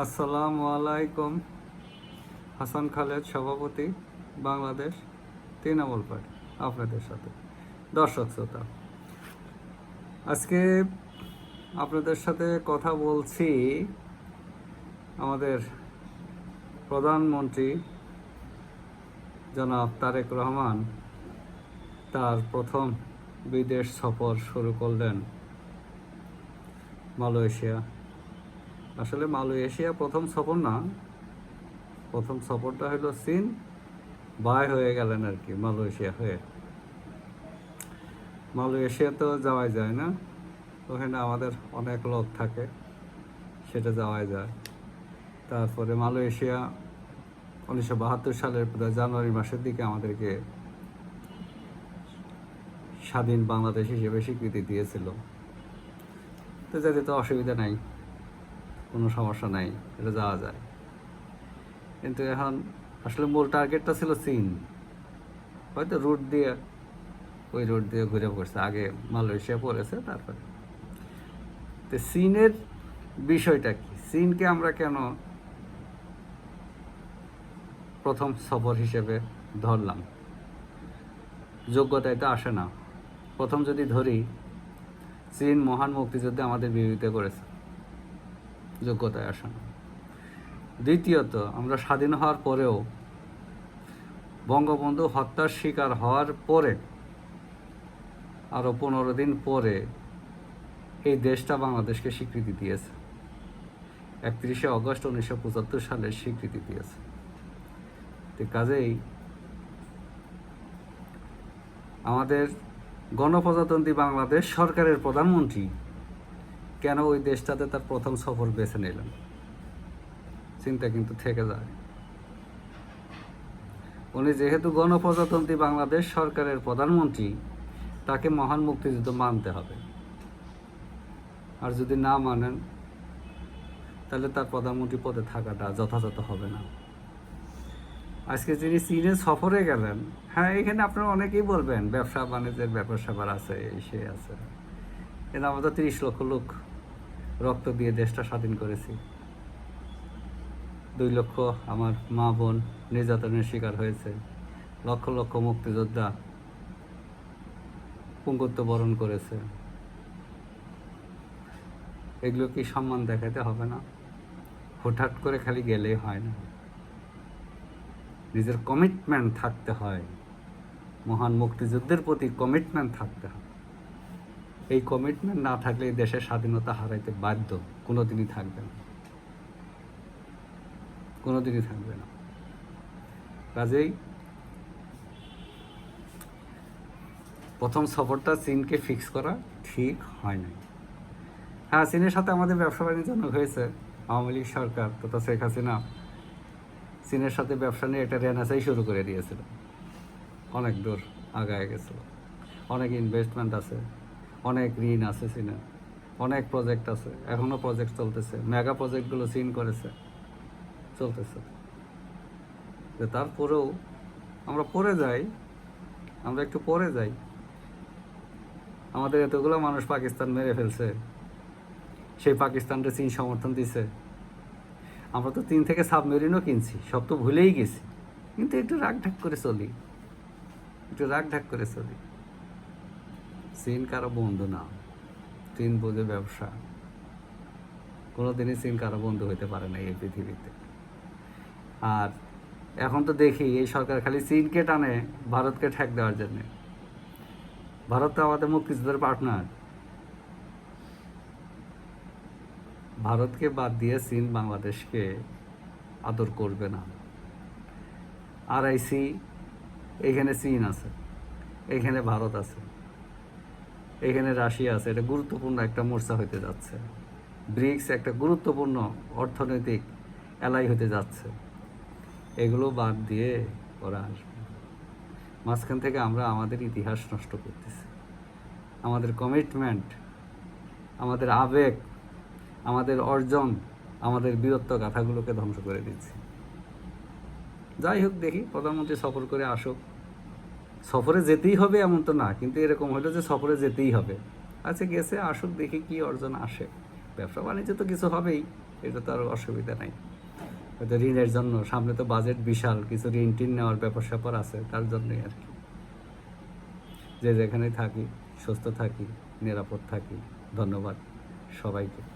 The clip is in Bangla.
আসসালামু আলাইকুম। হাসান খালেদ, সভাপতি, বাংলাদেশ তৃণমূল পার্টি, আপনাদের সাথে। দর্শক শ্রোতা, আজকে আপনাদের সাথে কথা বলছি আমাদের প্রধানমন্ত্রী জনাব তারেক রহমান তার প্রথম বিদেশ সফর শুরু করলেন মালয়েশিয়া। আসলে মালয়েশিয়া প্রথম সফর না, প্রথম সফরটা হলো চীন, বাই হয়ে গেলেন আর কি মালয়েশিয়া হয়ে। মালয়েশিয়া তো যাওয়াই যায় না, ওখানে আমাদের অনেক লোক থাকে, সেটা যাওয়াই যায়। তারপরে মালয়েশিয়া 1972 সালের জানুয়ারি মাসের দিকে আমাদেরকে স্বাধীন বাংলাদেশ হিসেবে স্বীকৃতি দিয়েছিল। তো যেতে তো অসুবিধা নাই, কোনো সমস্যা নাই, এটা যাওয়া যায়। কিন্তু এখন আসলে মূল টার্গেটটা ছিল চীন, হয়তো রুট দিয়ে ওই রুট দিয়ে ঘুরে পড়ছে, আগে মালয়েশিয়া পড়েছে। তারপরে তো চীনের বিষয়টা কি, চীনকে আমরা কেন প্রথম সফর হিসেবে ধরলাম? যোগ্যতায় তো আসে না। প্রথম যদি ধরি, চীন মহান মুক্তিযুদ্ধে আমাদের বিরোধিতা করেছে, যোগ্যতায় আসে না। দ্বিতীয়ত, আমরা স্বাধীন হওয়ার পরেও বঙ্গবন্ধু হত্যার শিকার হওয়ার পরে আরও 15 দিন পরে এই দেশটা বাংলাদেশকে স্বীকৃতি দিয়েছে। 31শে অগস্ট 1975 সালের স্বীকৃতি দিয়েছে। তো কাজেই আমাদের গণপ্রজাতন্ত্রী বাংলাদেশ সরকারের প্রধানমন্ত্রী কেন ওই দেশটাতে তার প্রথম সফর বেছে নিলেন, চিন্তা কিন্তু থেকে যায়। উনি যেহেতু গণপ্রজাতন্ত্রী বাংলাদেশ সরকারের প্রধানমন্ত্রী, তাকে মহান মুক্তিযুদ্ধ মানতে হবে। আর যদি না মানেন, তাহলে তার প্রধানমন্ত্রী পদে থাকাটা যথাযথ হবে না। আজকে যিনি চীনে সফরে গেলেন, হ্যাঁ, এখানে আপনারা অনেকেই বলবেন ব্যবসা বাণিজ্যের ব্যাপার স্যাপার আছে, এই সে আছে, কিন্তু আমরা তো 30 লক্ষ লোক রক্ত দিয়ে দেশটা স্বাধীন করেছি। 2 লক্ষ আমার মা বোন নির্যাতনের শিকার হয়েছে, লক্ষ লক্ষ মুক্তিযোদ্ধা পুঙ্গত্ব বরণ করেছে। এগুলো কি সম্মান দেখাতে হবে না? হুটহাট করে খালি গেলেই হয় না, নিজের কমিটমেন্ট থাকতে হয়, মহান মুক্তিযুদ্ধের প্রতি কমিটমেন্ট থাকতে হয়। এই কমিটমেন্ট না থাকলে এই দেশের স্বাধীনতা হারাইতে বাধ্য, কোনোদিনই থাকবে না, কোনোদিনই থাকবে না। কাজেই প্রথম সফরটা চীনকে ফিক্স করা ঠিক হয় নাই। হ্যাঁ, চীনের সাথে আমাদের ব্যবসা বাণিজ্য হয়েছে। আওয়ামী লীগ সরকার তথা শেখ হাসিনা চীনের সাথে ব্যবসা নিয়ে একটা রেনেসাই শুরু করে দিয়েছিল, অনেক দূর আগায় গেছিল, অনেক ইনভেস্টমেন্ট আছে, অনেক ঋণ আছে চীনে, অনেক প্রজেক্ট আছে, এখনও প্রজেক্ট চলতেছে, মেগা প্রজেক্টগুলো চীন করেছে, চলতেছে। তারপরেও আমরা একটু পরে যাই। আমাদের এতগুলো মানুষ পাকিস্তান মেরে ফেলছে, সেই পাকিস্তানকে চীন সমর্থন দিছে। আমরা তো 3 থেকে সাবমেরিনও কিনছি, সব তো ভুলেই গেছি, কিন্তু একটু রাগঢাক করে চলি, চীন কারো বন্ধু না, চীন বোঝে ব্যবসা। কোনোদিনই চীন কারো বন্ধু হইতে পারে না এই পৃথিবীতে। আর এখন তো দেখি এই সরকার খালি চীনকে টানে ভারতকে ঠেক দেওয়ার জন্যে। ভারত তো আমাদের মুক্তিযুদ্ধের পার্টনার। ভারতকে বাদ দিয়ে চীন বাংলাদেশকে আদর করবে না। RIC, এখানে চীন আছে, এখানে ভারত আছে, এখানে রাশিয়া আছে, এটা গুরুত্বপূর্ণ একটা মোর্চা হতে যাচ্ছে। ব্রিক্স একটা গুরুত্বপূর্ণ অর্থনৈতিক এলাই হতে যাচ্ছে। এগুলো বাদ দিয়ে ওরা আসবে। মাঝখান থেকে আমরা আমাদের ইতিহাস নষ্ট করতেছি, আমাদের কমিটমেন্ট, আমাদের আবেগ, আমাদের অর্জন, আমাদের বীরত্ব গাথাগুলোকে ধ্বংস করে দিচ্ছি। যাই হোক, দেখি প্রধানমন্ত্রী সফর করে আসুক। সফরে যেতেই হবে এমন তো না, কিন্তু এরকম হলো যে সফরে যেতেই হবে। আচ্ছা, গেছে, আসুক, দেখি কি অর্জন আসে। ব্যবসা বাণিজ্য তো কিছু হবেই, এটা তো আর অসুবিধা নাই। হয়তো ঋণের জন্য সামনে তো বাজেট বিশাল, কিছু ঋণ টিন নেওয়ার ব্যাপার স্যাপার আছে, তার জন্যই আর কি। যে যেখানে থাকি সুস্থ থাকি, নিরাপদ থাকি। ধন্যবাদ সবাইকে।